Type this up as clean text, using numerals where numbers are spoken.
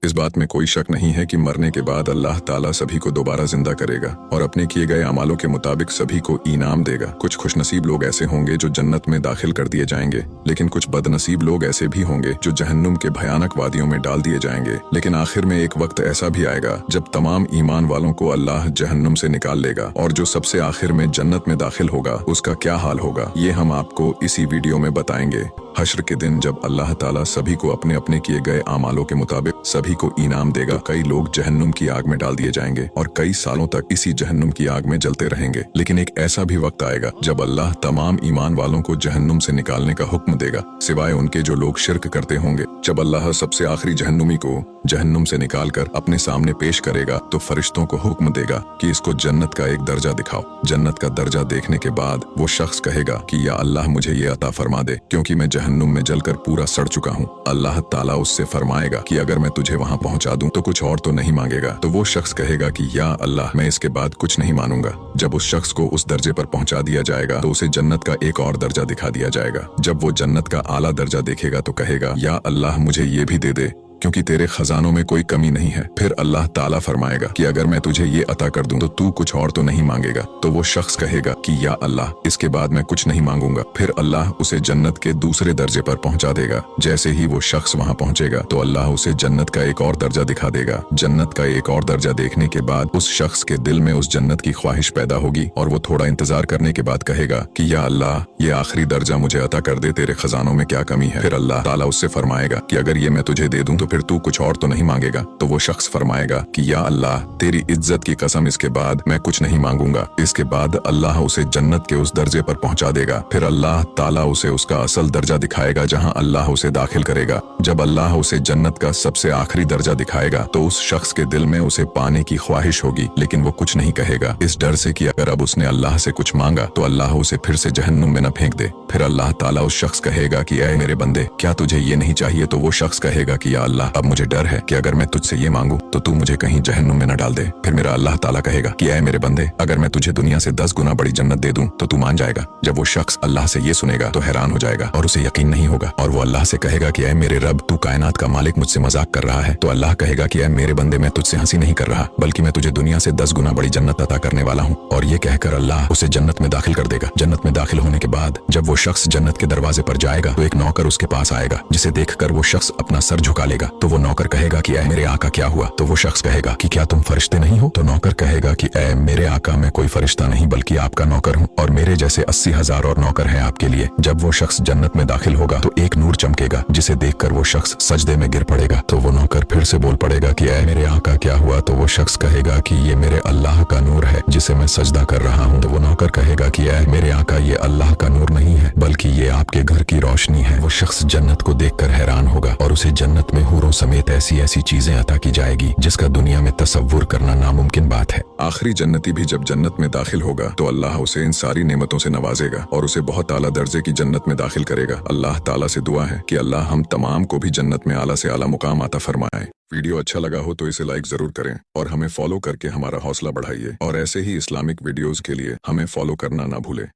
इस बात में कोई शक नहीं है कि मरने के बाद अल्लाह ताला सभी को दोबारा जिंदा करेगा और अपने किए गए अमालों के मुताबिक सभी को इनाम देगा। कुछ खुशनसीब लोग ऐसे होंगे जो जन्नत में दाखिल कर दिए जाएंगे, लेकिन कुछ बदनसीब लोग ऐसे भी होंगे जो जहन्नुम के भयानक वादियों में डाल दिए जाएंगे। लेकिन आखिर में एक वक्त ऐसा भी आएगा जब तमाम ईमान वालों को अल्लाह जहन्नुम से निकाल लेगा, और जो सबसे आखिर में जन्नत में दाखिल होगा उसका क्या हाल होगा, ये हम आपको इसी वीडियो में बताएंगे। हश्र के दिन जब अल्लाह ताला सभी को अपने अपने किए गए आमालों के मुताबिक सभी को इनाम देगा, तो कई लोग जहन्नुम की आग में डाल दिए जाएंगे और कई सालों तक इसी जहन्नुम की आग में जलते रहेंगे। लेकिन एक ऐसा भी वक्त आएगा जब अल्लाह तमाम ईमान वालों को जहन्नुम से निकालने का हुक्म देगा, सिवाय उनके जो लोग शिर्क करते होंगे। जब अल्लाह सबसे आखिरी जहन्नुमी को जहन्नुम से निकालकर अपने सामने पेश करेगा तो फरिश्तों को हुक्म देगा कि इसको जन्नत का एक दर्जा दिखाओ। जन्नत का दर्जा देखने के बाद वो शख्स कहेगा कि या अल्लाह मुझे ये अता फरमा दे, क्योंकि मैं जहन्नुम में जलकर पूरा सड़ चुका हूँ। अल्लाह ताला उससे फरमाएगा कि अगर मैं तुझे वहाँ पहुँचा दूं तो कुछ और तो नहीं मांगेगा। तो वो शख्स कहेगा कि या अल्लाह मैं इसके बाद कुछ नहीं मानूंगा। जब उस शख्स को उस दर्जे पर पहुँचा दिया जाएगा तो उसे जन्नत का एक और दर्जा दिखा दिया जाएगा। जब वो जन्नत का आला दर्जा देखेगा तो कहेगा या अल्लाह मुझे ये भी दे दे, क्योंकि तेरे खजानों में कोई कमी नहीं है। फिर अल्लाह ताला फरमाएगा कि अगर मैं तुझे ये अता कर दूं तो तू कुछ और तो नहीं मांगेगा। तो वो शख्स कहेगा कि या अल्लाह इसके बाद मैं कुछ नहीं मांगूंगा। फिर अल्लाह उसे जन्नत के दूसरे दर्जे पर पहुंचा देगा। जैसे ही वो शख्स वहां पहुंचेगा तो अल्लाह उसे जन्नत का एक और दर्जा दिखा देगा। जन्नत का एक और दर्जा देखने के बाद उस शख्स के दिल में उस जन्नत की ख्वाहिश पैदा होगी और वो थोड़ा इंतजार करने के बाद कहेगा कि या अल्लाह ये आखिरी दर्जा मुझे अता कर दे, तेरे खजानों में क्या कमी है। फिर अल्लाह ताला उससे फरमाएगा कि अगर ये मैं तुझे दे दूं तो फिर तू कुछ और तो नहीं मांगेगा। तो वो शख्स फरमाएगा कि या अल्लाह तेरी इज्जत की कसम इसके बाद मैं कुछ नहीं मांगूंगा। इसके बाद अल्लाह उसे जन्नत के उस दर्जे पर पहुंचा देगा। फिर अल्लाह ताला उसे उसका असल दर्जा दिखाएगा जहां अल्लाह उसे दाखिल करेगा। जब अल्लाह उसे जन्नत का सबसे आखिरी दर्जा दिखाएगा तो उस शख्स के दिल में उसे पाने की ख्वाहिश होगी, लेकिन वो कुछ नहीं कहेगा, इस डर से कि अगर अब उसने अल्लाह से कुछ मांगा तो अल्लाह उसे फिर से जहन्नुम में न फेंक दे। फिर अल्लाह ताला उस शख्स कहेगा कि ऐ मेरे बंदे, क्या तुझे ये नहीं चाहिए? तो वो शख्स कहेगा कि या अल्लाह अब मुझे डर है कि अगर मैं तुझसे ये मांगू तो तू मुझे कहीं जहन्नुम में न डाल दे। फिर मेरा अल्लाह ताला कहेगा कि ऐ मेरे बंदे, अगर मैं तुझे दुनिया से 10 गुना बड़ी जन्नत दे दूं तो तू मान जाएगा। जब वो शख्स अल्लाह से ये सुनेगा तो हैरान हो जाएगा और उसे यकीन नहीं होगा, और वो अल्लाह से कहेगा कि ऐ मेरे रब, तू कायनात का मालिक मुझसे मजाक कर रहा है। तो अल्लाह कहेगा कि ऐ मेरे बंदे, मैं तुझसे हंसी नहीं कर रहा, बल्कि मैं तुझे दुनिया से 10 गुना बड़ी जन्नत अता करने वाला हूँ। और ये कहकर अल्लाह उसे जन्नत में दाखिल कर देगा। जन्नत में दाखिल होने के बाद जब वो शख्स जन्नत के दरवाजे पर जाएगा तो एक नौकर उसके पास आएगा, जिसे देखकर वो शख्स अपना सर झुका लेगा। तो वो नौकर कहेगा कि ऐ मेरे आका क्या हुआ? तो वो शख्स कहेगा कि क्या तुम फरिश्ते नहीं हो? तो नौकर कहेगा कि ऐ मेरे आका, मैं कोई फरिश्ता नहीं बल्कि आपका नौकर हूँ, और मेरे जैसे 80,000 और नौकर हैं आपके लिए। जब वो शख्स जन्नत में दाखिल होगा तो एक नूर चमकेगा, जिसे देखकर वो शख्स सजदे में गिर पड़ेगा। तो वो नौकर फिर से बोल पड़ेगा कि ऐ मेरे आका क्या हुआ? तो वो शख्स कहेगा कि ये मेरे अल्लाह का नूर है जिसे मैं सजदा कर रहा हूँ। तो वो नौकर कहेगा कि ऐ मेरे आका, ये अल्लाह का नूर नहीं है बल्कि ये आपके घर की रोशनी है। वो शख्स जन्नत को देखकर हैरान होगा और उसे जन्नत में हूरों समेत ऐसी ऐसी चीजें अता की जाएगी जिसका दुनिया में तसव्वुर करना नामुमकिन बात है। आखिरी जन्नती भी जब जन्नत में दाखिल होगा तो अल्लाह उसे इन सारी नेमतों से नवाजेगा और उसे बहुत आला दर्जे की जन्नत में दाखिल करेगा। अल्लाह ताला से दुआ है कि अल्लाह हम तमाम को भी जन्नत में आला से आला मुकाम अता फरमाए। वीडियो अच्छा लगा हो तो इसे लाइक जरूर करें और हमें फॉलो करके हमारा हौसला बढ़ाइए, और ऐसे ही इस्लामिक वीडियोस के लिए हमें फॉलो करना ना भूलें।